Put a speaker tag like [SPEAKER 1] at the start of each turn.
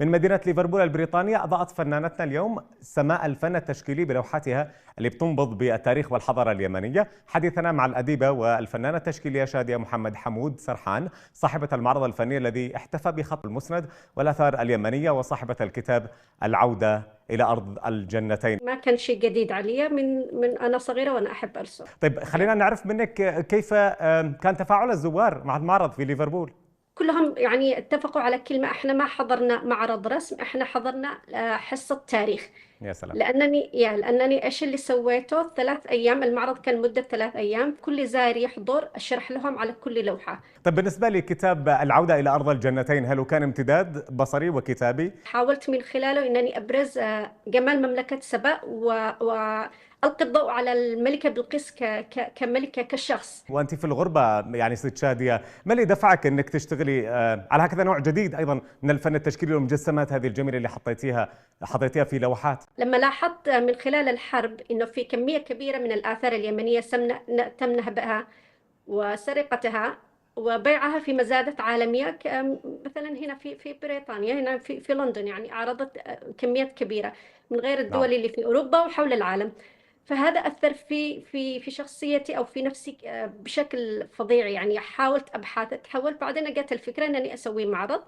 [SPEAKER 1] من مدينة ليفربول البريطانية أضاءت فنانتنا اليوم سماء الفن التشكيلي بلوحاتها اللي بتنبض بالتاريخ والحضارة اليمنية. حديثنا مع الأديبة والفنانة التشكيلية شادية محمد حمود سرحان، صاحبة المعرض الفني الذي احتفى بخط المسند والآثار اليمنية، وصاحبة الكتاب العودة إلى أرض الجنتين.
[SPEAKER 2] ما كان شيء جديد علي من أنا صغيرة وأنا أحب أرسم.
[SPEAKER 1] طيب خلينا نعرف منك كيف كان تفاعل الزوار مع المعرض في ليفربول؟
[SPEAKER 2] كلهم يعني اتفقوا على كلمة: احنا ما حضرنا معرض رسم، احنا حضرنا حصة تاريخ.
[SPEAKER 1] يا سلام.
[SPEAKER 2] لأنني ايش اللي سويته 3 أيام، المعرض كان مدة 3 أيام، كل زائر يحضر أشرح لهم على كل لوحة.
[SPEAKER 1] طيب بالنسبة لكتاب العودة إلى أرض الجنتين، هل هو كان امتداد بصري وكتابي؟
[SPEAKER 2] حاولت من خلاله أنني أبرز جمال مملكة سبأ وألقي الضوء على الملكة بلقيس كملكة كشخص.
[SPEAKER 1] وانت في الغربه يعني ست شاديه، ما اللي دفعك انك تشتغلي على هكذا نوع جديد ايضا من الفن التشكيلي والمجسمات هذه الجميله اللي حطيتيها في لوحات؟
[SPEAKER 2] لما لاحظت من خلال الحرب أنه في كمية كبيرة من الآثار اليمنية تم نهبها وسرقتها وبيعها في مزادات عالمية، مثلا هنا في بريطانيا، هنا في لندن، يعني عرضت كميات كبيرة من غير
[SPEAKER 1] نعم.
[SPEAKER 2] الدول اللي في أوروبا وحول العالم. فهذا أثر في شخصيتي أو في نفسي بشكل فظيع. يعني حاولت أبحث، تحولت بعدين جت الفكرة أنني أسوي معرض.